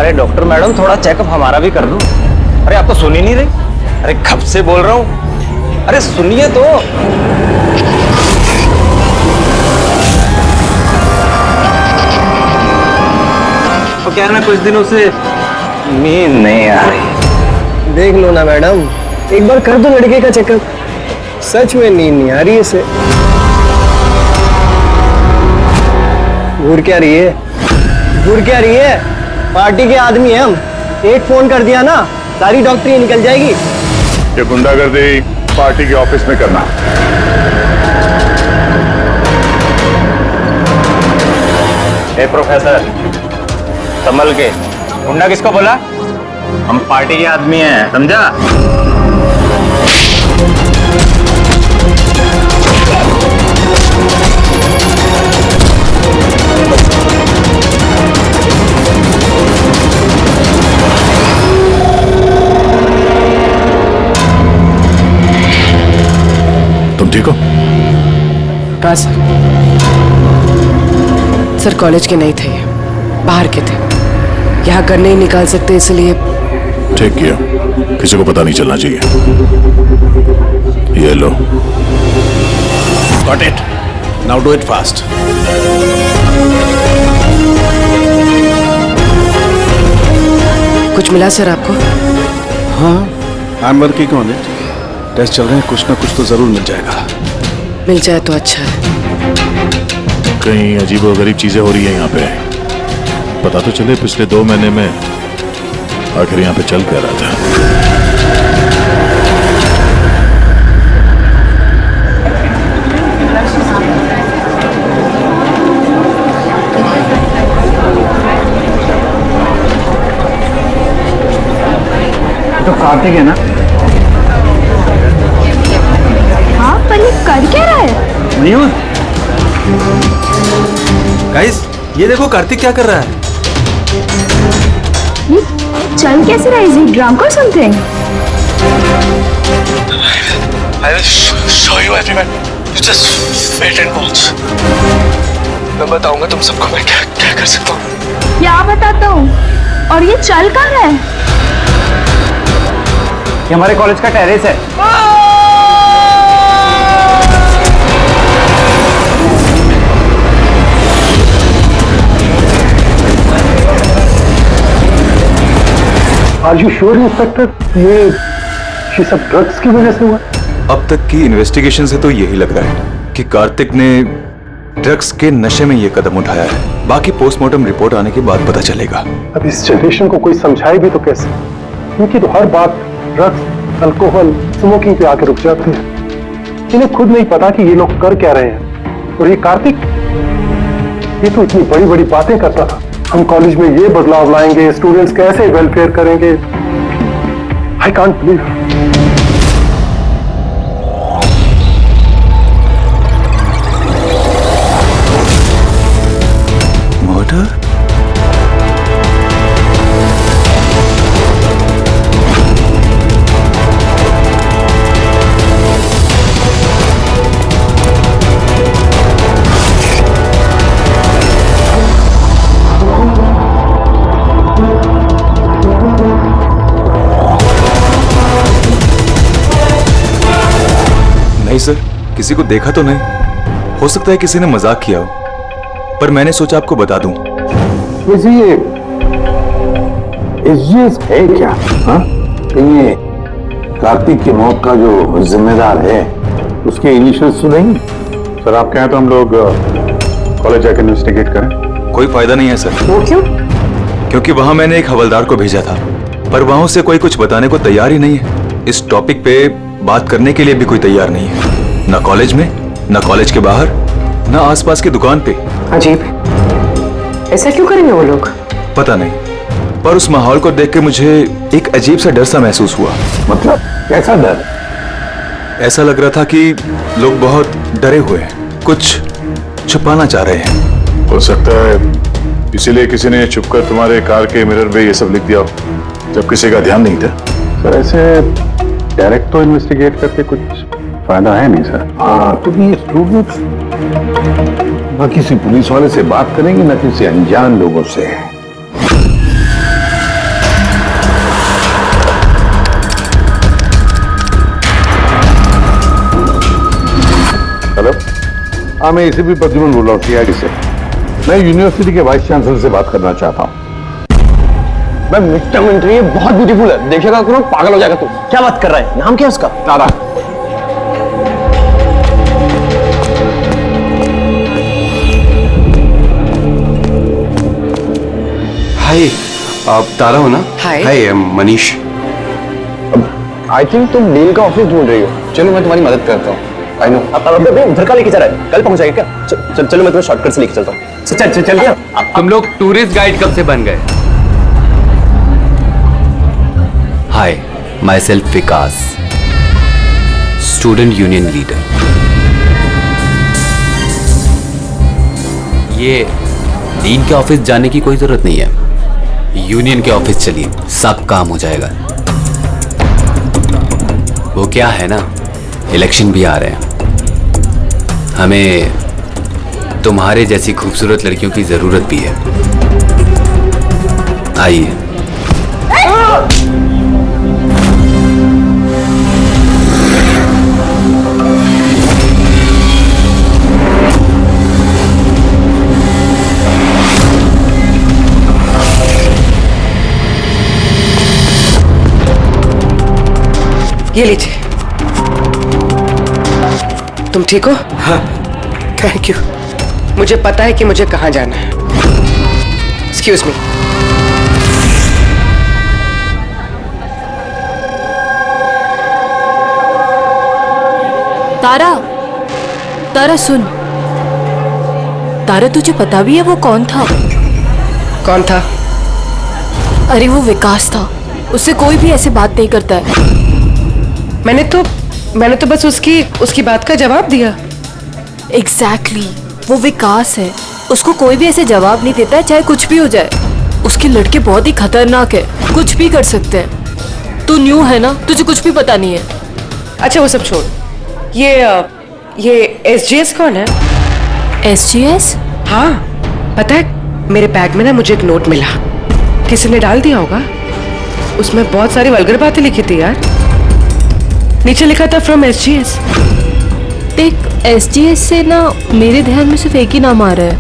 अरे doctor madam, थोड़ा checkup हमारा भी कर दो। अरे आप तो सुन ही नहीं रही। अरे कब से बोल रहा हूँ, अरे सुनिए तो। तो क्या है ना, कुछ दिनों से नींद नहीं आ रही। देख लो ना मैडम, एक बार कर दो लड़के का चेकअप। सच में नींद नहीं आ रही है इसे। घूर क्या रही है, घूर क्या रही है? पार्टी के आदमी हैं हम, एक फोन कर दिया ना सारी डॉक्टरी निकल जाएगी। ये गुंडागर्दी पार्टी के ऑफिस में करना। ए प्रोफेसर, संभल के। गुंडा किसको बोला? हम पार्टी के आदमी हैं, समझा? तुम ठीक हो? हाँ सर कॉलेज के नहीं थे, बाहर के थे। यहाँ कर नहीं निकाल सकते इसलिए। ठीक किया, किसी को पता नहीं चलना चाहिए। ये लो। Got it. Now do it fast. कुछ मिला सर आपको? हाँ, I am working on it. Test चल रहे हैं, कुछ ना कुछ तो जरूर मिल जाएगा। मिल जाए तो अच्छा है। कहीं अजीबोगरीब चीजें हो रही है यहाँ पे। पता तो चले पिछले 2 महीने में आखिर यहाँ पे चल क्या रहा था। तो कार्तिक है ना? हाँ, पर ये कर क्या रहा है? मयूर, गाइस, ये देखो कार्तिक क्या कर रहा है। ये चल कैसे रहा है? Is he drunk or something? I will show you everyone. You just wait and watch. मैं बताऊंगा तुम सबको मैं क्या क्या कर सकता हूँ। क्या बताता हूँ? और ये चल कहाँ रहा है? ये हमारे कॉलेज का टेरेस है। Are you sure, inspector? ये सब ड्रग्स की वजह से हुआ? अब तक की इन्वेस्टिगेशन से तो यही लग रहा है कि कार्तिक ने ड्रग्स के नशे में ये कदम उठाया है। बाकी पोस्टमार्टम रिपोर्ट आने के बाद पता चलेगा। अब इस जनरेशन को कोई समझाए भी तो कैसे? क्योंकि तो हर बात ड्रग्स, अल्कोहल, स्मोकिंग पे आके रुक जाती है। इन्हें खुद नहीं पता कि ये लोग कर क्या रहे हैं। और ये कार्तिक, ये तो इतनी बड़ी बड़ी बातें करता था। हम कॉलेज में ये बदलाव लाएंगे, स्टूडेंट्स कैसे वेलफेयर करेंगे। I can't believe. मर्डर? नहीं सर, किसी को देखा तो नहीं। हो सकता है किसी ने मजाक किया हो, पर मैंने सोचा आपको बता दूं। वैसे ये है क्या? हाँ? ये कार्तिक की मौत का जो जिम्मेदार है उसके इनिशियल्स तो नहीं? सर आप कहें तो हम लोग कॉलेज जाकर इन्वेस्टिगेट करें। कोई फायदा नहीं है सर। वो क्यों? क्योंकि वहां मैंने एक हवलदार को भेजा था, पर वहां से कोई कुछ बताने को तैयार ही नहीं है। इस टॉपिक पे बात करने के लिए भी कोई तैयार नहीं है, ना कॉलेज में, ना कॉलेज के बाहर, ना आसपास की दुकान पे। अजीब, ऐसा क्यों करेंगे वो लोग? पता नहीं, पर उस माहौल को देख के मुझे एक अजीब सा डर सा महसूस हुआ। मतलब कैसा डर? ऐसा लग रहा था कि लोग बहुत डरे हुए हैं, कुछ छुपाना चाह रहे हैं। हो सकता है इसीलिए किसी ने छुपकर तुम्हारे कार के मिरर पे ये सब लिख दिया हो, जब किसी का ध्यान नहीं था। सर ऐसे डायरेक्ट तो इन्वेस्टिगेट करके कुछ फायदा है नहीं सर। हाँ, तो ये स्टूडेंट्स न किसी पुलिस वाले से बात करेंगे, न किसी अनजान लोगों से। हाँ, मैं इसे भी प्रद्युमन बोल रहा हूँ सीआईडी से। मैं यूनिवर्सिटी के वाइस चांसलर से बात करना चाहता हूँ। मैं मिड टर्म एंट्री है, बहुत ब्यूटीफुल है, देखेगा करो पागल हो जाएगा तू। क्या बात कर रहा है? नाम क्या है उसका? तारा। हाय, आप तारा हो ना? हाय। हाय, मनीष। आई थिंक तुम डील का ऑफिस ढूंढ रही हो। चलो मैं तुम्हारी मदद करता हूँ। I know. अब उधर का लेके जा रहा है, कल पहुंचाएगा क्या? चलो मैं तुम्हें शॉर्टकट से लेके चलता हूँ। चल गया। तुम लोग टूरिस्ट गाइड कब से बन गए? Hi, myself Vikas, student union leader. ये डीन के ऑफिस जाने की कोई जरूरत नहीं है, यूनियन के ऑफिस चलिए, सब काम हो जाएगा। वो क्या है ना, इलेक्शन भी आ रहे हैं, हमें तुम्हारे जैसी खूबसूरत लड़कियों की जरूरत भी है। आइए। ये लीजिए। तुम ठीक हो? हाँ। Thank you. मुझे पता है कि मुझे कहाँ जाना है। Excuse me. तारा, तारा सुन। तारा तुझे पता भी है वो कौन था? कौन था? अरे वो विकास था, उससे कोई भी ऐसे बात नहीं करता है। मैंने तो बस उसकी बात का जवाब दिया। एग्जैक्टली, वो विकास है, उसको कोई भी ऐसे जवाब नहीं देता है, चाहे कुछ भी हो जाए। उसके लड़के बहुत ही खतरनाक है, कुछ भी कर सकते हैं। तू न्यू है ना, तुझे कुछ भी पता नहीं है। अच्छा वो सब छोड़, ये SGS कौन है? SGS? हाँ, पता है मेरे बैग में ना मुझे एक नोट मिला, किसी ने डाल दिया होगा। उसमें बहुत सारी वल्गर बातें लिखी थी यार। नीचे लिखा था फ्रॉम SGS। देख, SGS से ना मेरे ध्यान में सिर्फ एक ही नाम आ रहा है।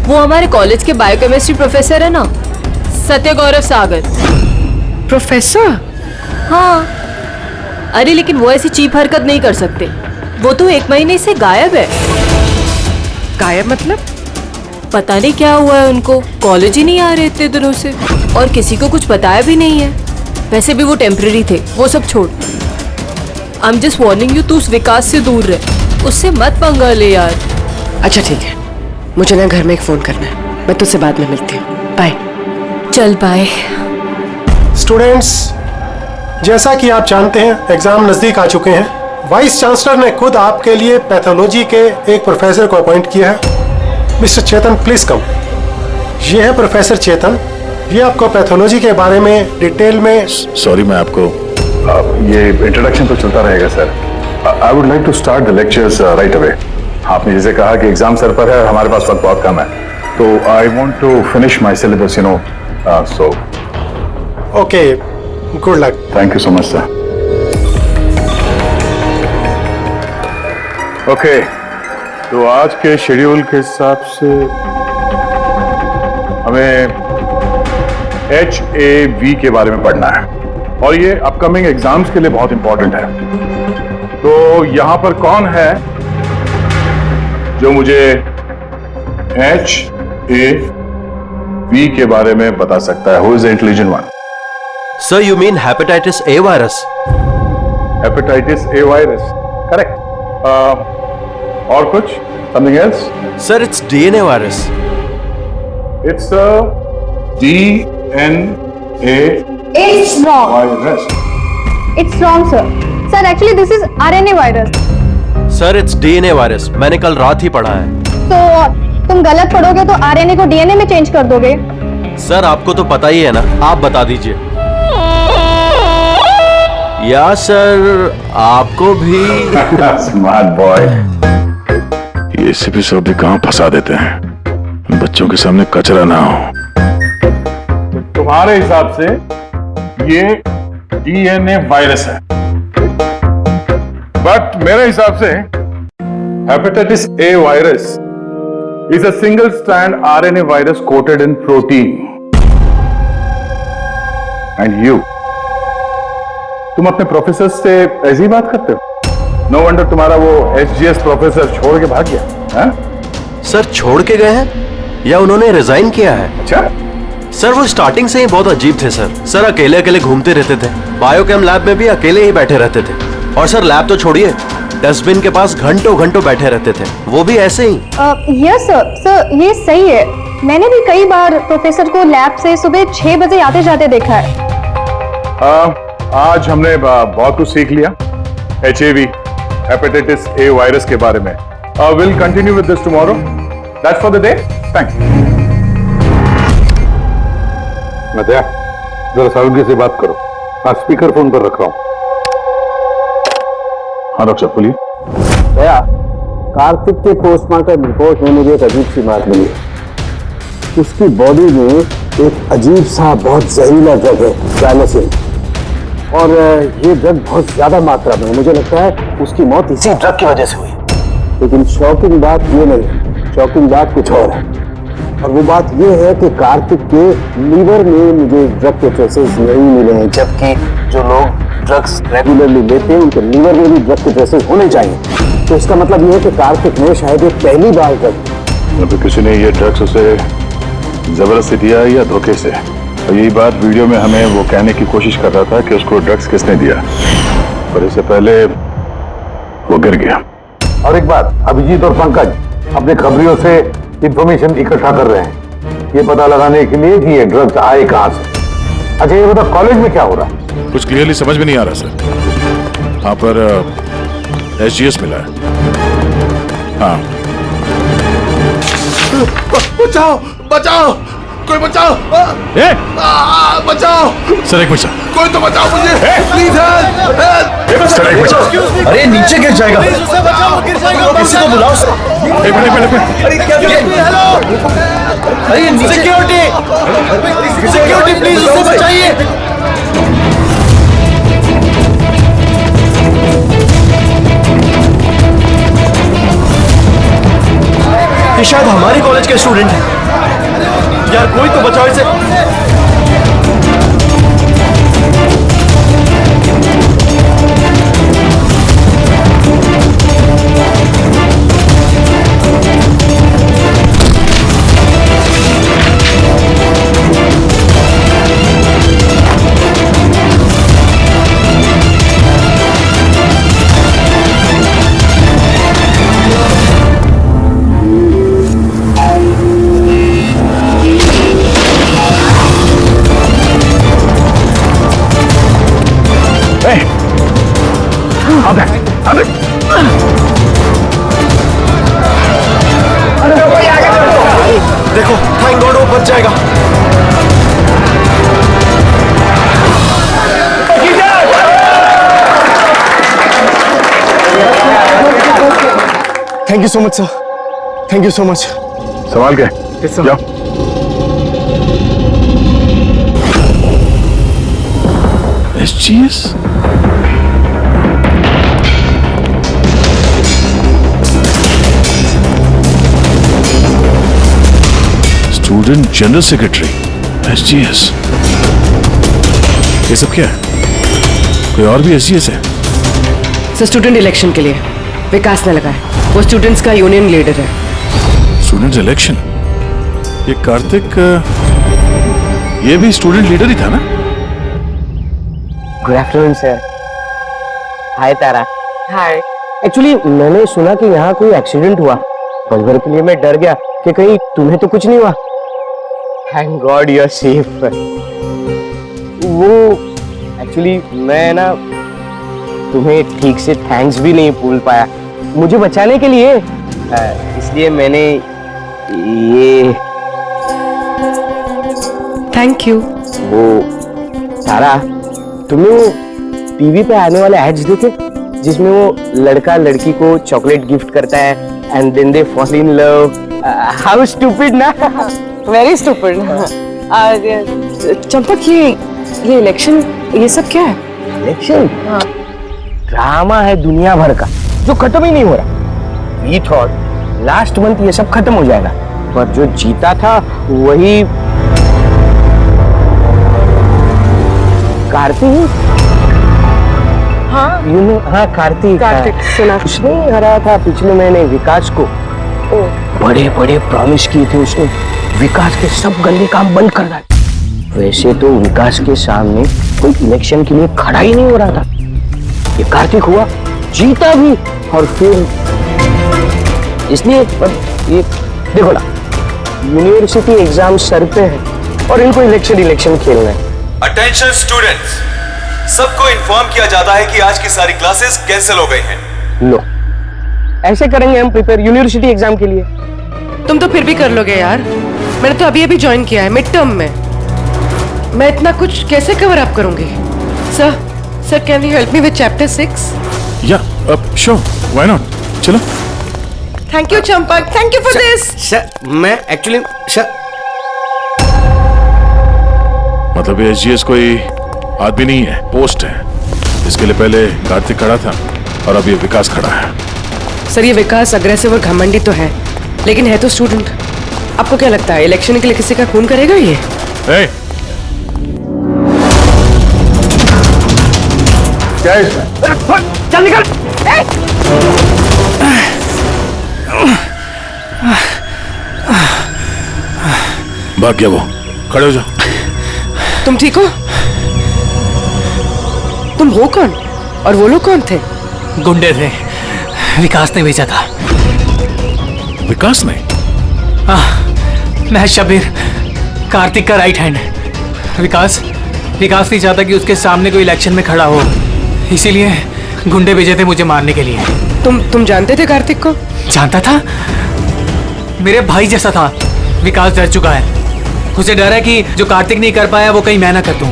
वो हमारे कॉलेज के बायोकेमिस्ट्री प्रोफेसर है ना, सत्य गौरव सागर। प्रोफेसर? हाँ। अरे लेकिन वो ऐसी चीप हरकत नहीं कर सकते। वो तो 1 महीने से गायब है। गायब मतलब? पता नहीं क्या हुआ है उनको, कॉलेज ही नहीं आ रहे इतने दिनों से, और किसी को कुछ बताया भी नहीं है। वैसे भी वो टेम्पररी थे, वो सब छोड़। I am just warning you, तू उस विकास से दूर रहे, उससे मत पंगा ले यार। अच्छा ठीक है, मुझे ना घर में एक फोन करना है, मैं तुझसे बाद में मिलती हूँ। बाय। चल बाय। स्टूडेंट्स, जैसा कि आप जानते हैं एग्जाम नजदीक आ चुके हैं। वाइस चांसलर ने खुद आपके लिए पैथोलॉजी के एक प्रोफेसर को अपॉइंट किया है। Mister Chetan, please come. ये है प्रोफेसर चेतन, ये आपको पैथोलॉजी के बारे में डिटेल में। सॉरी, मैं आपको ये इंट्रोडक्शन तो चलता रहेगा sir. I would like to start the lectures right away. आपने जैसे कहा कि एग्जाम सर पर है, हमारे पास वक्त बहुत कम है, तो I want to finish my syllabus, you know, so okay, good luck. Thank you so much sir. Okay, तो आज के शेड्यूल के हिसाब से हमें HAV के बारे में पढ़ना है, और ये अपकमिंग एग्जाम्स के लिए बहुत इंपॉर्टेंट है। तो यहां पर कौन है जो मुझे HAV के बारे में बता सकता है? Who is the intelligent one? Sir, you mean hepatitis A virus? Hepatitis A virus, correct. और कुछ? Something else? Sir, it's DNA virus. It's DNA It's wrong. Virus. It's wrong, sir. Sir, actually this is RNA virus. Sir, it's DNA virus, मैंने कल रात ही पढ़ा है। तो तुम गलत पढ़ोगे तो RNA को DNA में चेंज कर दोगे। सर, आपको तो पता ही है ना, आप बता दीजिए। या सर, आपको भी। Smart boy. ये एसीपी साहब भी कहां फंसा देते हैं, बच्चों के सामने कचरा ना हो। तुम्हारे हिसाब से ये DNA वायरस है, बट मेरे हिसाब से Hepatitis A virus is a single-strand RNA virus coated in protein. And you, तुम अपने प्रोफेसर से ऐसी बात करते हो? No wonder तुम्हारा वो SGS प्रोफेसर छोड़ के भाग गया, हैं? सर छोड़ के गए हैं या उन्होंने रिजाइन किया है? अच्छा? सर वो स्टार्टिंग से ही बहुत अजीब थे सर अकेले अकेले घूमते रहते थे, बायोकेम लैब में भी अकेले ही बैठे रहते थे, और सर लैब तो छोड़िए, डस्टबिन के पास घंटों घंटों बैठे रहते थे, वो भी ऐसे ही। यस सर, ये सही है। मैंने भी कई बार प्रोफेसर को लैब से सुबह 6 बजे आते जाते देखा है। आज हमने बहुत कुछ सीख लिया HIV, हेपेटाइटिस A वायरस के बारे में। Will continue with this tomorrow. That's for the day. Thanks. Nadia, जरा सावधानी से बात करो। हाँ, स्पीकर फोन पर रख रहा हूँ। हाँ डॉक्टर साहब बोलिए। भैया, कार्तिक के पोस्टमार्टम रिपोर्ट में मुझे एक अजीब सी बात मिली। उसकी बॉडी में एक अजीब सा बहुत जहरीला ड्रग है, वैलेसिन, और ये ड्रग बहुत ज्यादा मात्रा में, मुझे लगता है उसकी मौत इसी ड्रग की वजह से हुई। लेकिन शॉकिंग बात ये नहीं, शॉकिंग बात कुछ और है, और वो बात ये है कि कार्तिक के लीवर में मुझे ड्रग के ट्रेसेस नहीं मिले हैं, जबकि जो लोग ड्रग्स रेगुलरली लेते हैं उनके लीवर में भी ड्रग के ट्रेसेस होने चाहिए। तो इसका मतलब ये है कि कार्तिक ने शायद ये पहली बार ड्रग, तो किसी ने ये ड्रग्स उसे जबरदस्ती दिया या धोखे से, और यही बात वीडियो में हमें वो कहने की कोशिश कर रहा था कि उसको ड्रग्स किसने दिया, पर इससे पहले वो गिर गया। और एक बात, अभिजीत और पंकज अपने खबरियों से इंफॉर्मेशन इकट्ठा कर रहे हैं ये पता लगाने के लिए कि ये ड्रग्स आए कहां से। अच्छा ये बताओ, कॉलेज में क्या हो रहा है? कुछ क्लियरली समझ में नहीं आ रहा सर। वहां पर SGS मिला है। हाँ, बचाओ बचाओ, कोई बचाओ, बचाओ सर एक मिनट, कोई तो बचाओ मुझे, प्लीज हेल्प। सर एक मिनट, अरे नीचे गिर जाएगा, किसी को बुलाओ सर। एक मिनट, अरे सिक्योरिटी प्लीज उसे बचाइए। ये शायद हमारे कॉलेज के स्टूडेंट हैं यार, कोई तो बचाओ इसे। देखो, थैंक गॉड वो बच जाएगा। Thank you so much sir, thank you so much. संभाल के जाओ। SGS? Student general secretary SGS। ये सब क्या है? कोई और भी SGS है? सर स्टूडेंट इलेक्शन के लिए विकास ने लगाया, वो स्टूडेंट्स का यूनियन लीडर है। Student election? ये कार्तिक ये भी स्टूडेंट लीडर ही था ना? Good afternoon sir. Hi Tara. Hi. Actually मैंने सुना कि यहाँ कोई एक्सीडेंट हुआ, पल भर के लिए मैं डर गया कि कहीं तुम्हें तो कुछ नहीं हुआ। Thank god you are safe. वो एक्चुअली मैं ना तुम्हें ठीक से थैंक्स भी नहीं बोल पाया मुझे बचाने के लिए, इसलिए मैंने ये। Thank you. वो तारा, तुमने टीवी पे आने वाले एड्स देखे जिसमें वो लड़का लड़की को चॉकलेट गिफ्ट करता है and then they fall in love? How stupid ना। Very stupid. चंपक, ये इलेक्शन ये सब क्या है? इलेक्शन ड्रामा है दुनिया भर का जो खत्म ही नहीं हो रहा। वी थॉट लास्ट मंथ ये सब खत्म हो जाएगा, पर जो जीता था वही कार्तिक। हाँ हाँ कार्तिक सुना। उसने हराया था पिछले महीने विकास को। बड़े बड़े प्रॉमिस किए थे उसने, विकास के सब गंदे काम बंद करना। वैसे तो विकास के सामने कोई इलेक्शन के लिए खड़ा ही नहीं हो रहा था। ये कार्तिक हुआ, जीता भी, और फिर इसलिए ये देखो ना, यूनिवर्सिटी एग्जाम सर पे है और इनको इलेक्शन खेलना है। अटेंशन स्टूडेंट्स, सबको इन्फॉर्म किया जाता है कि आज की सारी क्लासेस कैंसिल हो गई हैं। लो, ऐसे करेंगे हम प्रिपेयर यूनिवर्सिटी एग्जाम के लिए। तुम तो फिर भी कर लोगे यार, मैंने तो अभी ज्वाइन किया है मिड टर्म में। मैं इतना कुछ कैसे कवर अप करूंगी? Sir can you help me with chapter 6? या श्योर, व्हाई नॉट, चलो। Thank you Champak, thank you for this. Sir मैं एक्चुअली सर, मतलब ये एसजीएस कोई आदमी नहीं है, पोस्ट है। इसके लिए पहले कार्तिक खड़ा था और अब ये विकास खड़ा है। सर ये विकास अग्रेसिव और घमंडी तो है, लेकिन है तो स्टूडेंट। आपको क्या लगता है इलेक्शन के लिए किसी का खून करेगा ये? hey! क्या है इसमें? चल निकल। भाग गया वो, खड़े हो जाओ। तुम ठीक हो? तुम हो कौन और वो लोग कौन थे? गुंडे थे, विकास ने भेजा था। विकास ने? मैं शबीर, कार्तिक का राइट हैंड। विकास नहीं चाहता कि उसके सामने कोई इलेक्शन में खड़ा हो, इसीलिए गुंडे भेजे थे मुझे मारने के लिए। तुम जानते थे कार्तिक को? जानता था, मेरे भाई जैसा था। विकास डर चुका है, उसे डर है कि जो कार्तिक नहीं कर पाया वो कहीं मैं ना कर दूं,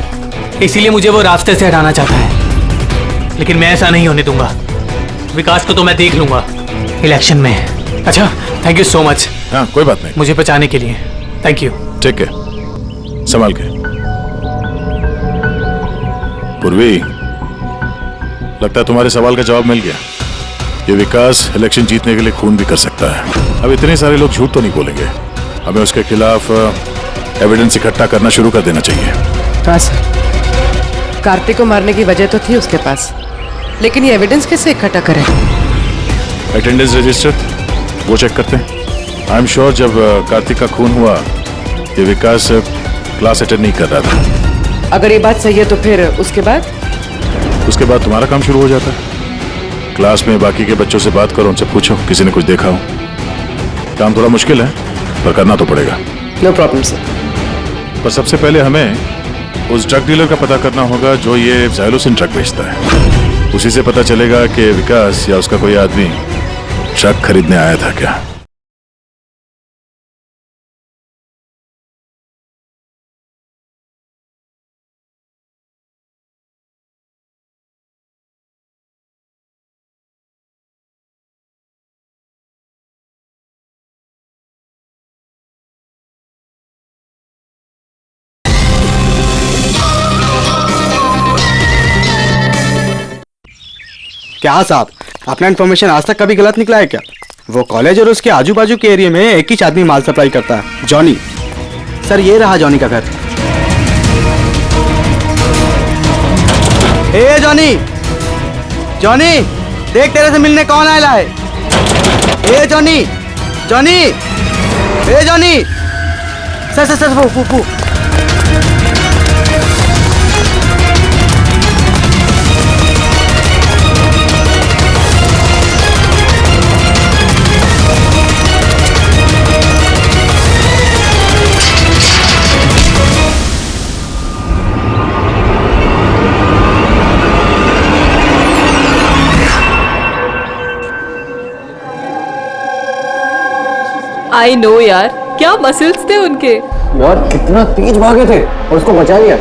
इसीलिए मुझे वो रास्ते से हटाना चाहता है। लेकिन मैं ऐसा नहीं होने दूंगा। विकास को तो मैं देख लूंगा इलेक्शन में। अच्छा, थैंक यू सो मच। हाँ कोई बात नहीं, मुझे बचाने के लिए थैंक यू। ठीक है, संभाल के। पूर्वी, लगता है तुम्हारे सवाल का जवाब मिल गया। ये विकास इलेक्शन जीतने के लिए खून भी कर सकता है। अब इतने सारे लोग झूठ तो नहीं बोलेंगे, हमें उसके खिलाफ एविडेंस इकट्ठा करना शुरू कर देना चाहिए। हाँ सर, कार्तिक को मारने की वजह तो थी उसके पास, लेकिन ये एविडेंस कैसे इकट्ठा करें? अटेंडेंस रजिस्टर वो चेक करते हैं। आई एम श्योर जब कार्तिक का खून हुआ ये विकास क्लास अटेंड नहीं कर रहा था। अगर ये बात सही है तो फिर उसके बाद तुम्हारा काम शुरू हो जाता है। क्लास में बाकी के बच्चों से बात करो, उनसे पूछो किसी ने कुछ देखा हो। काम थोड़ा मुश्किल है पर करना तो पड़ेगा। No problem sir. पर सबसे पहले हमें उस ड्रग डीलर का पता करना होगा जो ये ज़ाइलोसिन ड्रग बेचता है। उसी से पता चलेगा कि विकास या उसका कोई आदमी ड्रग खरीदने आया था क्या। क्या साहब, अपना इन्फॉर्मेशन आज तक कभी गलत निकला है क्या? वो कॉलेज और उसके आजू बाजू के एरिया में एक ही आदमी माल सप्लाई करता है, जॉनी। सर ये रहा जॉनी का घर। ए जॉनी, जॉनी देख तेरे से मिलने कौन आया है। ए जॉनी, जॉनी, ए जॉनी। सर वो आई नो यार, क्या मसल्स थे उनके। यार कितना तेज भागे थे और उसको बचा लिया।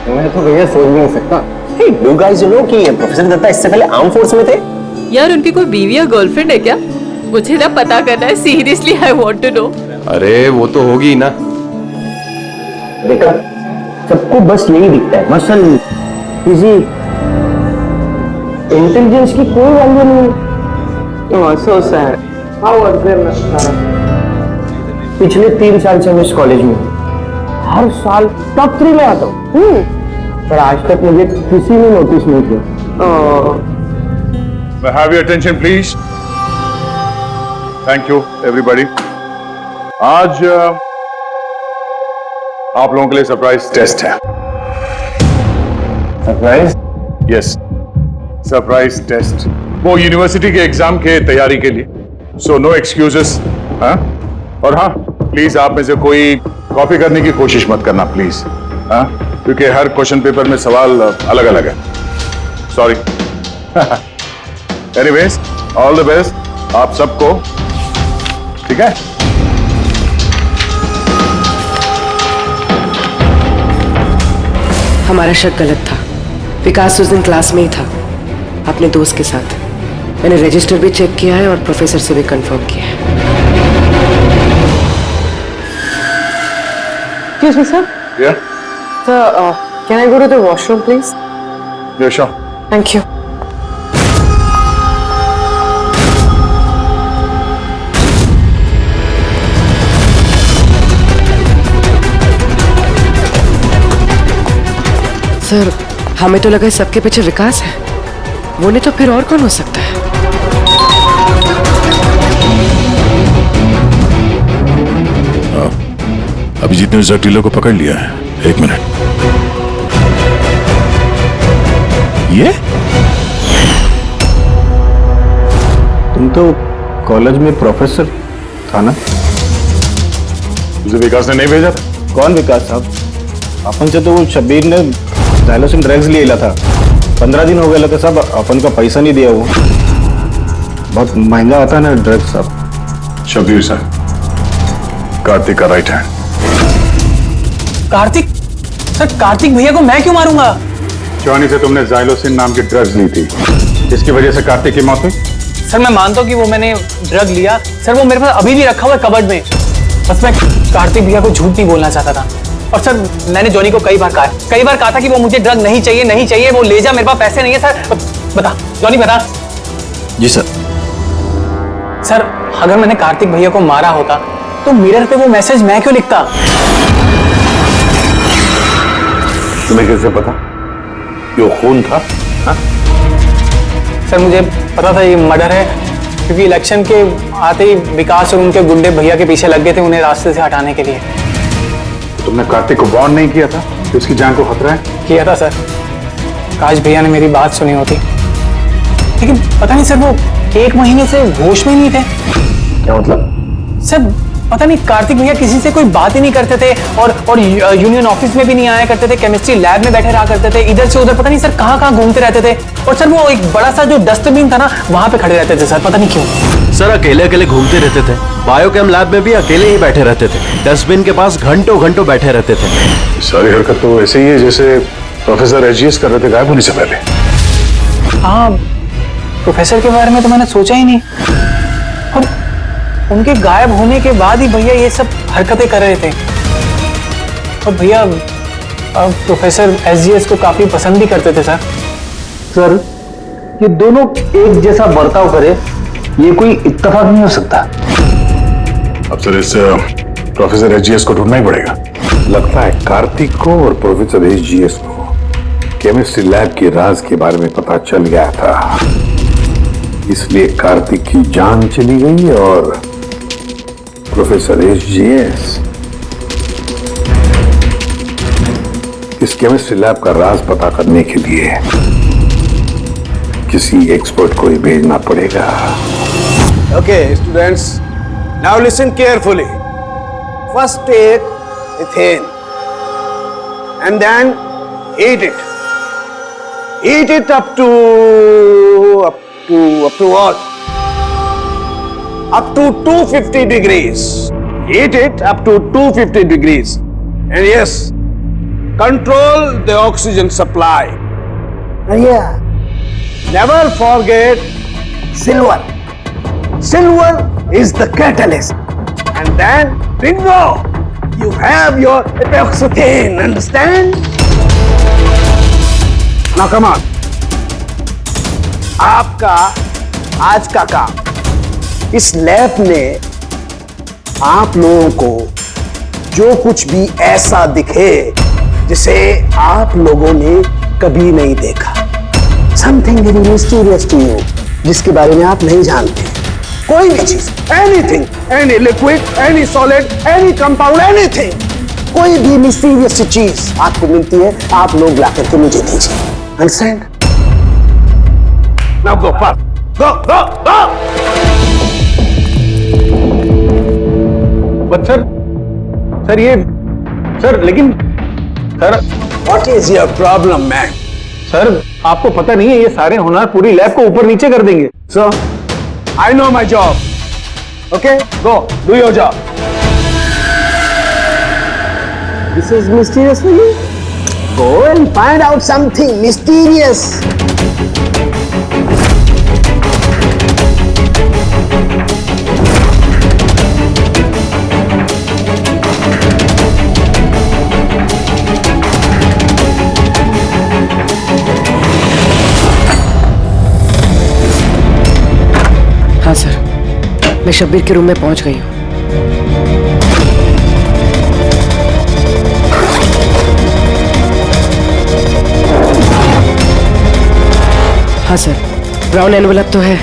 मैं तो भैया सोच भी नहीं सकता। Hey, you guys know कि प्रोफेसर दत्ता इससे पहले आर्म फोर्स में थे। यार उनकी कोई बीवी या गर्लफ्रेंड है क्या? मुझे ना पता करना है, seriously I want to know. अरे वो तो होगी ना। देखा, सबको बस यही दिखता है, मसल, फिजिक, इंटेलिजेंस की कोई वैल्यू नहीं है। So sad. How was there, Nara? पिछले 3 साल से मैं इस कॉलेज में हूँ। हर साल टॉप 3 में आता हूँ, पर आज तक मुझे किसी ने नोटिस नहीं किया। May I have your attention, please? Thank you, everybody. आज आप लोगों के लिए सरप्राइज टेस्ट है। सरप्राइज? Yes, surprise test. वो यूनिवर्सिटी के एग्जाम के तैयारी के लिए। So no excuses. हाँ? और हाँ, प्लीज आप में से कोई कॉपी करने की कोशिश मत करना, प्लीज। हाँ? क्योंकि हर क्वेश्चन पेपर में सवाल अलग अलग है। Sorry. Anyways, all the best आप सबको। ठीक है? हमारा शक गलत था। विकास उस दिन क्लास में ही था अपने दोस्त के साथ। मैंने रजिस्टर भी चेक किया है और प्रोफेसर से भी कंफर्म किया है। Excuse me, sir. Yeah? Sir, can I go to the washroom, please? Yeah, sure. Thank you. Sir, हमें तो लगा सबके पीछे विकास है। वो नहीं तो फिर और कौन हो सकता है? अभिजीत ने उस ड्रग डीलर को पकड़ लिया है। 1 मिनट। ये तुम तो कॉलेज में प्रोफेसर था ना? मुझे विकास ने नहीं भेजा था। कौन विकास साहब? अपन से तो वो शब्बीर ने डायलोसिन ड्रग्स ले था। 15 दिन हो गए लगे साहब, अपन का पैसा नहीं दिया। वो बहुत महंगा आता है ना ड्रग्स साहब। शब्बीर सर, कार्तिक का right hand. Kartik? Sir, Kartik भैया को मैं क्यों मारूंगा? जॉनी से तुमने जाइलोसिन नाम की ड्रग्स ली थी, जिसकी वजह से कार्तिक की मौत हुई। सर, मैं मानता हूँ कि वो मैंने ड्रग लिया। सर, वो मेरे पास अभी भी रखा हुआ है कबर्ड में। बस मैं कार्तिक भैया को झूठ नहीं बोलना चाहता था। और सर, मैंने जॉनी को कई बार कहा था कि वो मुझे ड्रग नहीं चाहिए, वो ले जा, मेरे पास पैसे नहीं है। सर बता, जॉनी बता। जी सर। सर, अगर मैंने कार्तिक भैया को मारा होता तो मिरर पे वो मैसेज मैं क्यों लिखता? तुम्हें कैसे पता ये खून था? हा? सर, मुझे पता था ये मर्डर है, क्योंकि इलेक्शन के आते ही विकास और उनके गुंडे भैया के पीछे लग गए थे उन्हें रास्ते से हटाने के लिए। तुमने कार्तिक को वार्न नहीं किया था कि उसकी जान को खतरा है? किया था सर। काश भैया ने मेरी बात सुनी होती, लेकिन पता नहीं सर, वो 1 महीने से होश में नहीं थे। क्या मतलब? सर, पता नहीं, कार्तिक भैया किसी से कोई बात ही नहीं करते थे और यूनियन ऑफिस में भी नहीं आया करते थे। केमिस्ट्री लैब में बैठे रहा करते थे, इधर से उधर पता नहीं सर कहाँ घूमते रहते थे। और सर, वो एक बड़ा सा जो डस्टबिन था ना, वहां पे खड़े रहते थे सर, पता नहीं क्यों। सर, अकेले अकेले घूमते रहते थे। बायोकेम लैब में भी अकेले ही बैठे रहते थे। डस्टबिन के पास घंटों घंटों बैठे रहते थे। सारी हरकत तो ऐसे ही है जैसे प्रोफेसर एजीएस कर रहे थे गायब होने से पहले। हाँ, प्रोफेसर के बारे में तो मैंने सोचा ही नहीं। और उनके गायब होने के बाद ही भैया ये सब हरकतें कर रहे थे। और भैया प्रोफेसर एसजीएस को काफी पसंद भी करते थे सर। सर, ये दोनों एक जैसा बर्ताव करे, ये कोई इत्तेफाक नहीं हो सकता। अब सर, इस प्रोफेसर एसजीएस को ढूंढना ही पड़ेगा। लगता है कार्तिक को और प्रोफेसर एसजीएस को केमिस्ट्री लैब के राज के बारे में पता चल गया था, इसलिए कार्तिक की जान चली गई और प्रोफेसर एसजीएस इस केमिस्ट्री लैब का राज पता करने के लिए किसी एक्सपर्ट को ही भेजना पड़ेगा। Okay, students, now listen carefully. First take ethane and then heat it. Heat it up to what? Up to 250 degrees. Heat it up to 250 degrees. And yes, control the oxygen supply. And yeah, never forget silver. Silver is the catalyst. And then, bingo! You have your epoxythane, understand? Now come on. आपका आज का काम इस lab ने आप लोगों को जो कुछ भी ऐसा दिखे जिसे आप लोगों ने कभी नहीं देखा, something very mysterious to you, जिसके बारे में आप नहीं जानते, कोई भी चीज, anything, any liquid, any solid, any compound, anything, कोई भी मिस्टीरियस चीज आपको मिलती है, आप लोग ला करके मुझे दीजिए। Understand? Now go fast, go go go. But sir ये सर, लेकिन sir, what is your problem man? Sir आपको पता नहीं है ये सारे होनहार पूरी लैब को ऊपर नीचे कर देंगे। Sir I know my job, okay, go do your job. This is mysterious for you, go and find out something mysterious. हाँ सर, मैं शब्बीर के रूम में पहुंच गई हूँ। हाँ सर, ब्राउन एनवेलप तो है।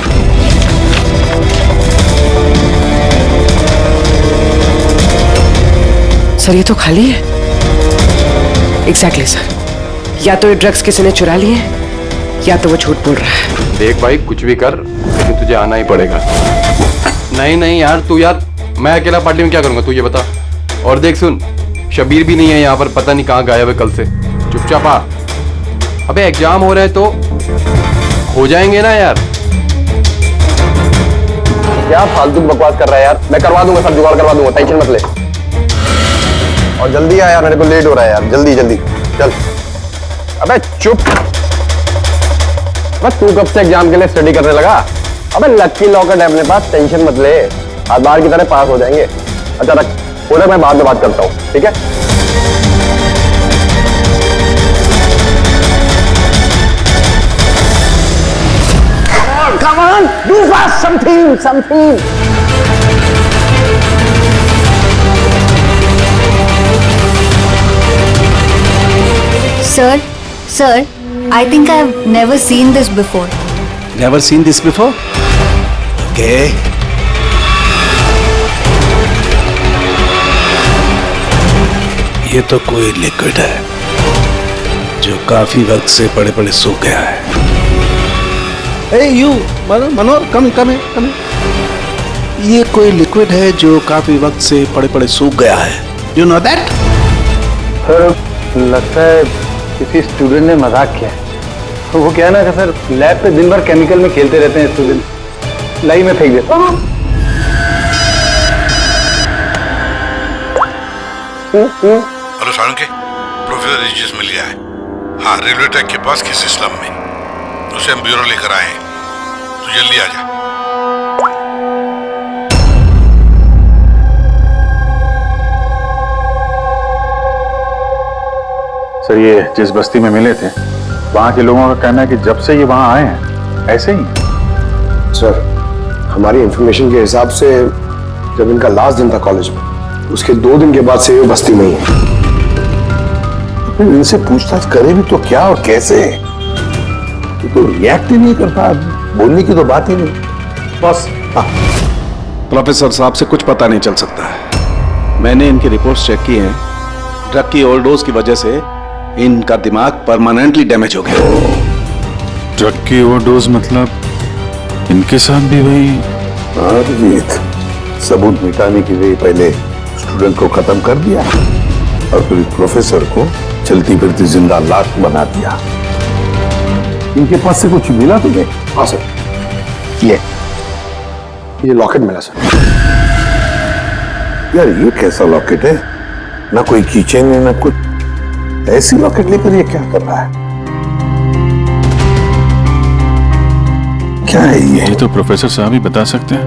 सर ये तो खाली है। एग्जैक्टली सर, या तो ये ड्रग्स किसी ने चुरा लिए हैं या तो वो झूठ बोल रहा है। देख भाई, कुछ भी कर लेकिन तुझे आना ही पड़ेगा। नहीं यार, तू यार, मैं अकेला पार्टी में क्या करूंगा तू ये बता। और देख सुन, शबीर भी नहीं है यहाँ पर, पता नहीं कहाँ गायब है कल से। चुपचाप आ। अबे एग्जाम हो रहा है तो हो जाएंगे ना यार। क्या फालतू बकवास कर रहा है यार, मैं करवा दूंगा, सब जुगाड़ करवा दूंगा, टेंशन मत ले। और जल्दी आ यार, मेरे को लेट हो रहा है यार, जल्दी जल्दी चल। अबे चुप, बस तू कब से एग्जाम के लिए स्टडी करने लगा? अबे लक्की लॉकेट है अपने पास, टेंशन मत ले, आज बाहर की तरह पास हो जाएंगे। अच्छा रख, उधर मैं बाद में बात करता हूँ, ठीक है? Come on, do fast, something. Sir, I think I've never seen this before. Never seen this before? Okay. ये तो कोई लिक्विड है जो काफी वक्त से पड़े पड़े सूख गया है। Hey you, Manohar, come here. ये कोई लिक्विड है जो काफी वक्त से पड़े पड़े सूख गया है। You know that? सर लगता है किसी स्टूडेंट ने मजाक किया है। तो वो क्या है ना कि सर, लैब पे दिन भर केमिकल में खेलते रहते हैं स्टूडेंट, लाई में फेंक देता हूँ। हेलो सारंगे, प्रोफेसर एजीएस मिल गया है। हाँ, रेलवे ट्रैक के पास किसी स्लम में। उसे हम ब्यूरो लेकर आए हैं, तू जल्दी आ जा। सर ये जिस बस्ती में मिले थे, वहाँ के लोगों का कहना है कि जब से ये वहाँ आए हैं ऐसे ही। सर हमारी इंफॉर्मेशन के हिसाब से जब इनका लास्ट दिन था कॉलेज में, उसके 2 दिन के बाद से ये बस्ती में ही है। इनसे पूछताछ करें भी तो क्या और कैसे? ये तो रिएक्ट ही नहीं करता, बोलने की तो बात ही नहीं। बॉस, प्रोफेसर साहब से कुछ पता नहीं चल सकता है। मैंने इनकी रिपोर्ट्स चेक की हैं। ड्रग की ओवरडोज की वजह से इनका दिमाग परमानेंटली डैमेज हो गया। ड्रग की ओवरडोज मतलब इनके साथ भी वही? सबूत मिटाने के लिए पहले स्टूडेंट को खत्म कर दिया और फिर प्रोफेसर को चलती फिरती जिंदा लाश बना दिया। इनके पास से कुछ मिला तुम्हें? हाँ सर, ये लॉकेट मिला सर। यार ये कैसा लॉकेट है? ना कोई कीचेन है ना कुछ। ऐसी लॉकेट लेकर ये क्या कर रहा है? क्या है ये? ये तो प्रोफेसर साहब ही बता सकते हैं।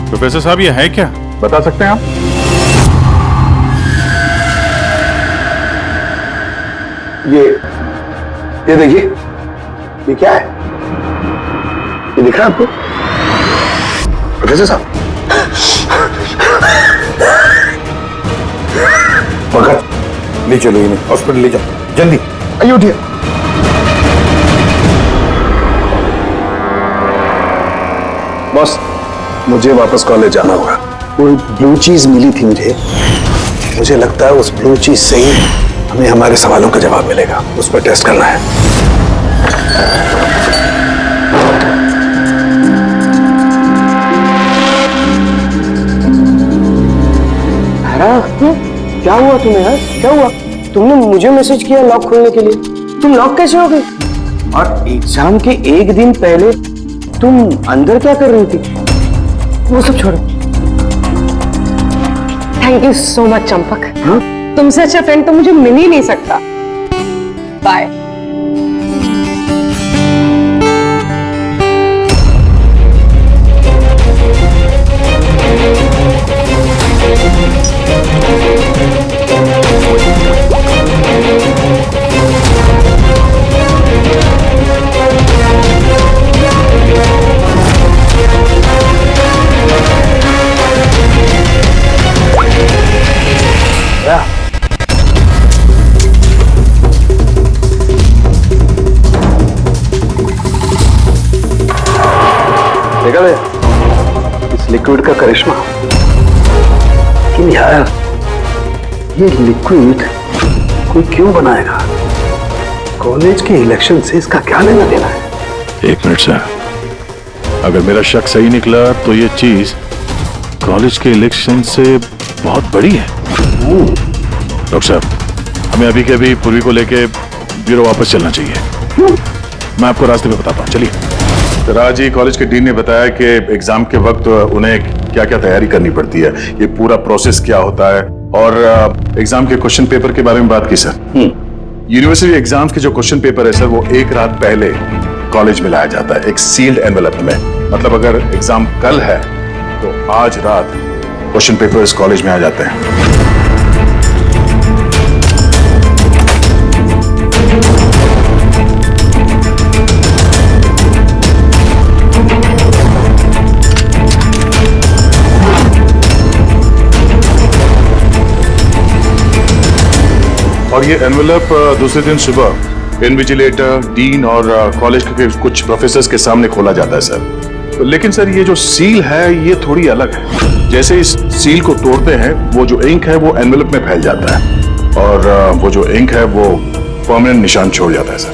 प्रोफेसर साहब ये है क्या, बता सकते हैं आप? ये देखिए, ये क्या है? ये दिख रहा है आपको? प्रोफेसर साहब, पकड़, ले चलो इन्हें हॉस्पिटल ले जाओ जल्दी। आइए उठिए। बॉस, मुझे वापस कॉलेज जाना होगा। कोई ब्लू चीज मिली थी मुझे लगता है उस ब्लू चीज से ही हमें हमारे सवालों का जवाब मिलेगा। उस पर टेस्ट करना है। क्या हुआ तुम्हें यार? क्या हुआ? तुमने मुझे मैसेज किया लॉक खोलने के लिए, तुम लॉक कैसे हो गई? और एग्जाम के एक दिन पहले तुम अंदर क्या कर रही थी? वो सब छोड़ो। Thank you so much Champak. तुमसे अच्छा फ्रेंड तो मुझे मिल ही नहीं सकता। बाय। देखा भैया इस लिक्विड का करिश्मा। लेकिन यार ये लिक्विड कोई क्यों बनाएगा? कॉलेज के इलेक्शन से इसका क्या लेना देना है? एक मिनट सर, अगर मेरा शक सही निकला तो ये चीज कॉलेज के इलेक्शन से बहुत बड़ी है। डॉक्टर साहब, हमें अभी के अभी पूर्वी को लेके ब्यूरो वापस चलना चाहिए। मैं आपको रास्ते में बताता हूँ, चलिए। तो राज जी, कॉलेज के डीन ने बताया कि एग्जाम के वक्त उन्हें क्या क्या तैयारी करनी पड़ती है, ये पूरा प्रोसेस क्या होता है, और एग्जाम के क्वेश्चन पेपर के बारे में बात की सर। यूनिवर्सिटी एग्जाम्स के जो क्वेश्चन पेपर है सर, वो एक रात पहले कॉलेज में लाया जाता है एक सील्ड एनवेलप में। मतलब अगर एग्जाम कल है तो आज रात क्वेश्चन पेपर्स कॉलेज में आ जाते हैं। और ये एनवेलप दूसरे दिन सुबह इन्विजिलेटर, डीन और कॉलेज के कुछ प्रोफेसर्स के सामने खोला जाता है सर। लेकिन सर ये जो सील है ये थोड़ी अलग है। जैसे इस सील को तोड़ते हैं, वो जो इंक है वो एनवेलप में फैल जाता है और वो जो इंक है वो परमानेंट निशान छोड़ जाता है सर।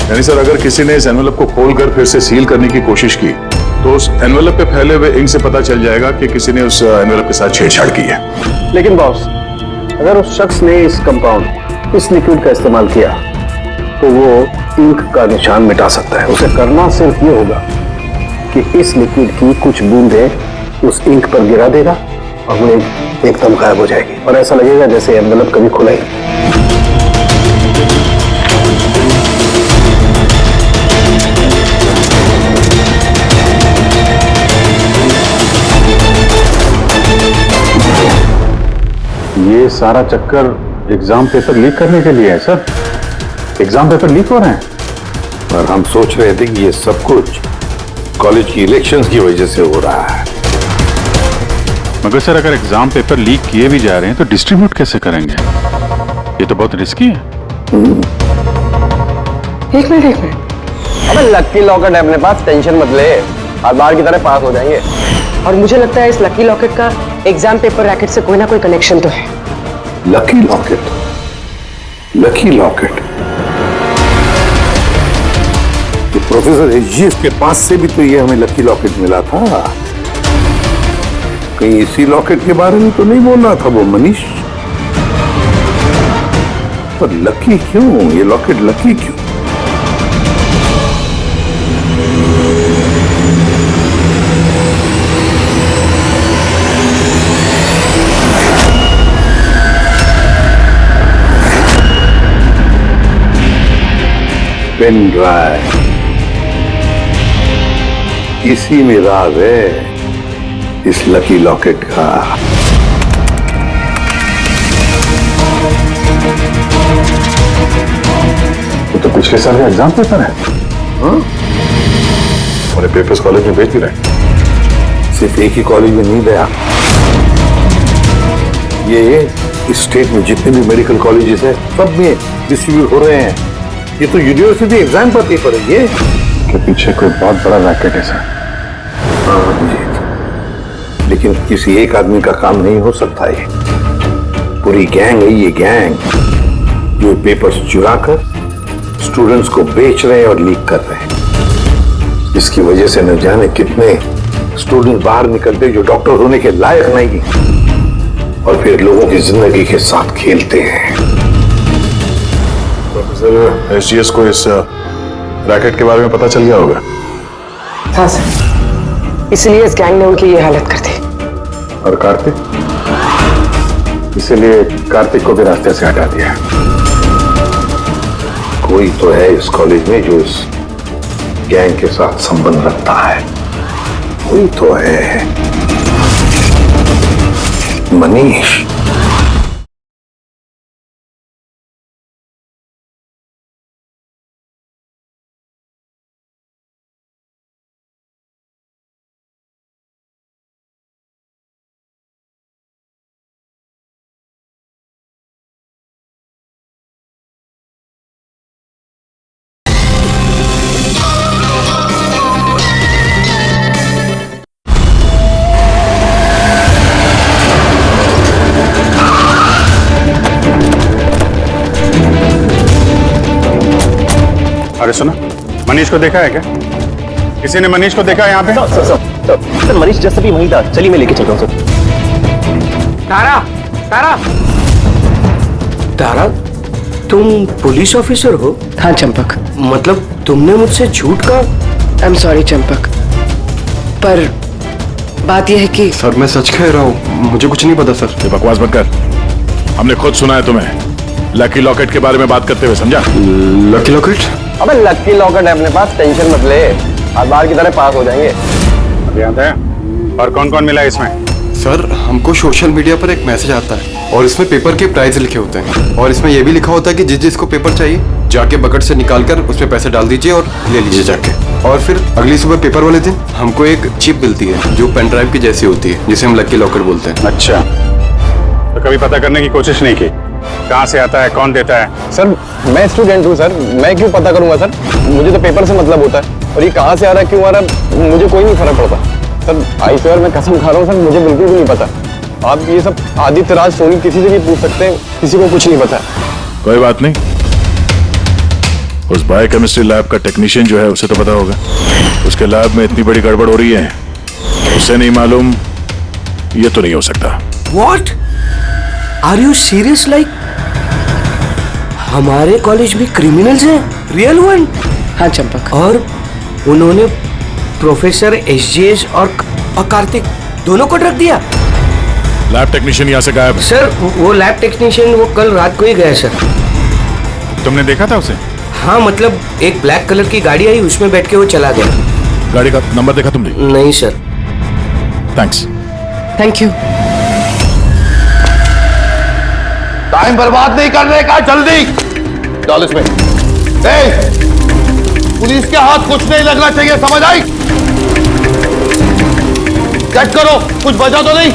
यानी सर अगर किसी ने इस एनवेलप को खोलकर फिर से सील करने की कोशिश की तो उस एनवेलप पे फैले हुए इंक से पता चल जाएगा कि किसी ने उस एनवेलप के साथ छेड़छाड़ की है। लेकिन बॉस, अगर उस शख्स ने इस कंपाउंड, इस लिक्विड का इस्तेमाल किया तो वो इंक का निशान मिटा सकता है। उसे करना सिर्फ ये होगा कि इस लिक्विड की कुछ बूंदें उस इंक पर गिरा देगा और वो एकदम गायब हो जाएगी और ऐसा लगेगा जैसे एनवेलप कभी खुला ही। ये सारा चक्कर एग्जाम पेपर लीक करने के लिए है सर। एग्जाम पेपर लीक हो रहे हैं। पर हम सोच रहे थे कि ये सब कुछ कॉलेज की इलेक्शंस की वजह से हो रहा है। मगर सर अगर एग्जाम पेपर लीक किए भी जा रहे हैं तो डिस्ट्रीब्यूट कैसे करेंगे? ये तो बहुत रिस्की है। एक मिनट। अबे लकी लॉकेट है अपने पास, टेंशन मत ले, हर बार की तरह पास हो जाएंगे। और मुझे लगता है इस लकी लॉकेट का एग्जाम पेपर रैकेट से कोई ना कोई कनेक्शन तो है। Lucky locket? Lucky locket? तो प्रोफेसर एचजीएस के पास से भी तो ये हमें लकी लॉकेट मिला था। कहीं इसी लॉकेट के बारे में तो नहीं बोल रहा था वो मनीष? पर लकी क्यों? ये लॉकेट लकी क्यों? Pen drive. इसी में राज है इस लकी लॉकेट का। वो तो पिछले साल का एग्जाम पेपर है। उन्हें पेपर्स कॉलेज में भेज भी रहे। सिर्फ एक ही कॉलेज में नहीं गया, ये इस स्टेट में जितने भी मेडिकल कॉलेजेस हैं सब में डिस्ट्रीब्यूट हो रहे हैं। ये तो यूनिवर्सिटी एग्जाम पर पेपर है। ये के पीछे कोई बहुत बड़ा रैकेट है सर। लेकिन किसी एक आदमी का काम नहीं हो सकता। ये पूरी गैंग है, ये गैंग जो पेपर्स चुरा कर स्टूडेंट्स को बेच रहे हैं और लीक कर रहे हैं। इसकी वजह से न जाने कितने स्टूडेंट बाहर निकलते जो डॉक्टर होने के लायक नहीं और फिर लोगों की जिंदगी के साथ खेलते हैं। प्रोफेसर एसजीएस को इस रैकेट के बारे में पता चल गया होगा। हाँ सर, इसलिए इस गैंग ने उनकी ये हालत कर दी। और कार्तिक, इसीलिए कार्तिक को भी रास्ते से हटा दिया। कोई तो है इस कॉलेज में जो इस गैंग के साथ संबंध रखता है। कोई तो है, मनीष। अरे सुनो, मनीष को देखा है क्या? किसी ने मनीष को देखा है यहाँ पे? सर मनीष जस्ट अभी वहीं था। चलिए मैं लेके चलता हूँ सर। तारा, तारा, तारा, तुम पुलिस ऑफिसर हो? हाँ चंपक। मतलब तुमने मुझसे झूठ कहा? आई एम सॉरी चंपक, पर बात यह है कि सर मैं सच कह रहा हूँ, मुझे कुछ नहीं पता सर। ये बकवास मत कर, हमने खुद सुना है तुम्हें लकी लॉकेट के बारे में बात करते हुए, समझा? Lucky locket? अबे लकी लॉकेट है अपने पास, टेंशन मत ले, हर बार की तरह पास हो जाएंगे। अभी आता है। और कौन कौन मिला इसमें? सर हमको सोशल मीडिया पर एक मैसेज आता है और इसमें पेपर के प्राइस लिखे होते हैं और इसमें यह भी लिखा होता है कि जिस जिसको पेपर चाहिए जाके बकेट से निकाल कर उसमें पैसे डाल दीजिए और ले लीजिए जाके। और फिर अगली सुबह पेपर वाले दिन हमको एक चिप मिलती है जो पेन ड्राइव की जैसी होती है, जिसे हम लकी लॉकेट बोलते हैं। अच्छा, तो कभी पता करने की कोशिश नहीं की कहाँ से आता है, कौन देता है? सर मैं स्टूडेंट हूँ सर, मैं क्यों पता करूंगा सर? मुझे तो पेपर से मतलब होता है और ये कहाँ से आ रहा है, क्यों आ रहा है, मुझे कोई नहीं फर्क पड़ता सर। आई स्वेयर मैं कसम खा रहा हूँ सर, मुझे बिल्कुल भी नहीं पता। आप ये सब आदित्य राज सोनी किसी से भी पूछ सकते हैं, किसी को कुछ नहीं पता। कोई बात नहीं, उस बायोकेमिस्ट्री लैब का टेक्नीशियन जो है उसे तो पता होगा। उसके लैब में इतनी बड़ी गड़बड़ हो रही है, उसे नहीं मालूम, ये तो नहीं हो सकता। What? Are you serious? Like हमारे कॉलेज में क्रिमिनल्स हैं, रियल वन? हाँ चंपक। और उन्होंने प्रोफेसर एसजीएस और कार्तिक दोनों को रख दिया। लैब टेक्नीशियन यहाँ से गायब? सर वो लैब टेक्नीशियन वो कल रात को ही गया सर। तुमने देखा था उसे? हाँ मतलब एक ब्लैक कलर की गाड़ी आई, उसमें बैठ के वो चला गया। गाड़ी का नंबर देखा तुमने? नहीं sir. Thanks. Thank you. Time बर्बाद नहीं करने का, जल्दी डाल इसमें। पुलिस के हाथ कुछ नहीं लगना चाहिए, समझ आई? चेक करो कुछ बचा तो नहीं।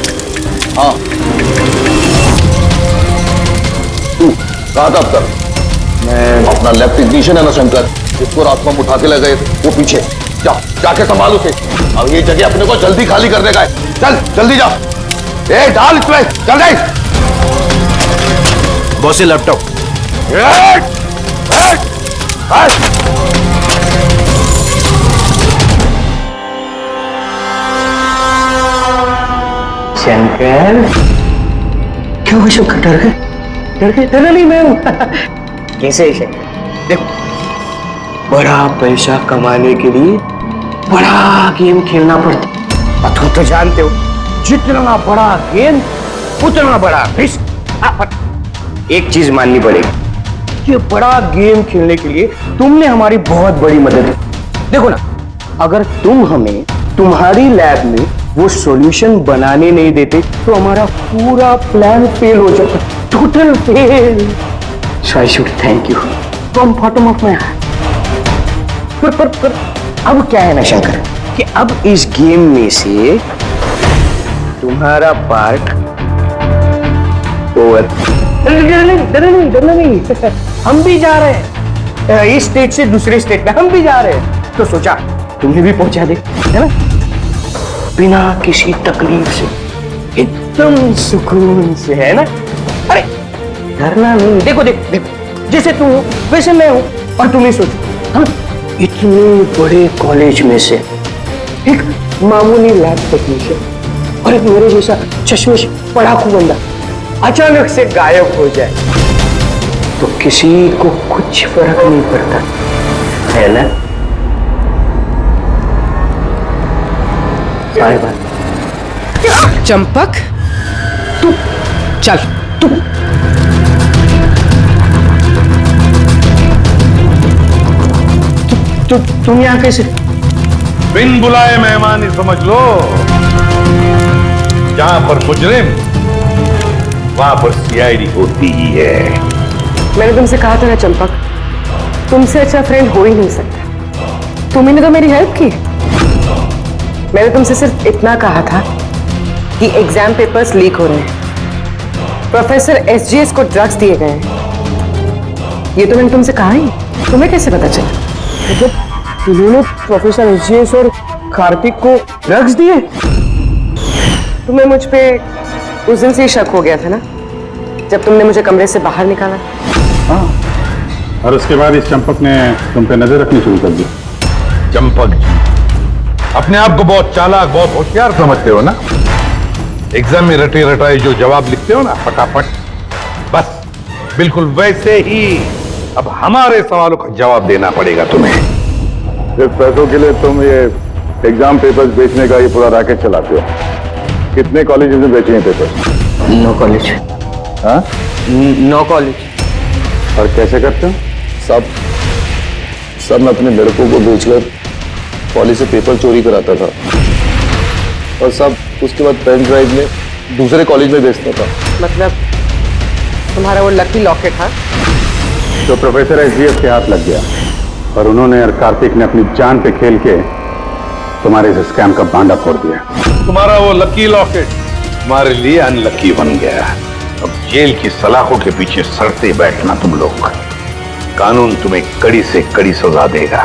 हाँ तू कहा था अब तक? मैं अपना लैब टेक्नीशियन है ना शंकर, जिसको रात में उठा के ले गए वो पीछे। जाके संभाल उसे। अब ये जगह अपने को जल्दी खाली करने का है। चल जल्दी जा। डाल इसमें जल्दी। बॉस ये लैपटॉप। शंकर क्या हुआ? शंकर डर गए? डर गए? डर नहीं मैं हूं। कैसे शंकर? देखो, बड़ा पैसा कमाने के लिए बड़ा गेम खेलना पड़ता। तुम तो जानते हो जितना बड़ा गेम उतना बड़ा रिस्क। एक चीज माननी पड़ेगी कि बड़ा गेम खेलने के लिए तुमने हमारी बहुत बड़ी मदद की। देखो ना, अगर तुम हमें तुम्हारी लैब में वो सॉल्यूशन बनाने नहीं देते तो हमारा पूरा प्लान फेल हो जाता, total fail. So I should thank you from bottom of my heart. पर अब क्या है ना शंकर कि अब इस गेम में से तुम्हारा पार्ट ओवर। डरना नहीं हम भी जा रहे हैं इस स्टेट से दूसरे स्टेट में, हम भी जा रहे हैं, तो सोचा तुम्हें भी पहुंचा दे, है ना, बिना किसी तकलीफ से, एकदम सुकून से, है ना। अरे डरना नहीं, देखो जैसे तू हो वैसे मैं हूं, और तुम्हें सोचो हम इतने बड़े कॉलेज में से एक मामूली लैब टेक्नीशियन और एक मेरे जैसा चश्मिश पढ़ाकू बंदा अचानक से गायब हो जाए तो किसी को कुछ फर्क नहीं पड़ता, है ना। Bye bye. चंपक तू चल, तुम यहाँ कैसे? बिन बुलाए मेहमान ही समझ लो। जहां पर मुजरिम वहां पर सीआईडी होती ही है। मैंने तुमसे कहा था ना चंपक, तुमसे अच्छा फ्रेंड हो ही नहीं सकता। तुमने तो मेरी हेल्प की। मैंने तुमसे सिर्फ इतना कहा था कि एग्जाम पेपर्स लीक हो रहे हैं, प्रोफेसर एसजीएस को ड्रग्स दिए गए हैं। ये तो मैंने तुमसे कहा ही, तुम्हें कैसे पता चला? मतलब उन्होंने प्रोफेसर एसजीएस और कार्तिक को ड्रग्स दिए? तुम्हें मुझ पे उस दिन से ही शक हो गया था ना, जब तुमने मुझे कमरे से बाहर निकाला। हाँ, और उसके बाद इस चंपक ने तुम पे नजर रखनी शुरू कर दी। चंपक जी अपने आप को बहुत चालाक, बहुत होशियार समझते हो ना। एग्जाम में रटे रटाए जो जवाब लिखते हो ना फटाफट, बस बिल्कुल वैसे ही अब हमारे सवालों का जवाब देना पड़ेगा तुम्हें। सिर्फ पैसों के लिए तुम ये एग्जाम पेपर्स बेचने का ये पूरा रैकेट चलाते हो। कितने कॉलेजेस में बेचे हैं पेपर्स? No college. हाँ, नो कॉलेज। और कैसे करते हो? सब मैं अपने लड़कों को बेचकर कॉलेज से पेपर चोरी कराता था और सब उसके बाद पेन ड्राइव में दूसरे कॉलेज में बेचता था। मतलब तुम्हारा वो लकी लॉकेट था तो प्रोफेसर एसजीएस के हाथ लग गया और उन्होंने और कार्तिक ने अपनी जान पे खेल के तुम्हारे इस स्कैम का बांधा फोड़ दिया। तुम्हारा वो लकी लॉकेट तुम्हारे लिए अनलकी बन गया। अब जेल की सलाखों के पीछे सड़ते बैठना तुम लोग। कानून तुम्हें कड़ी से कड़ी सजा देगा।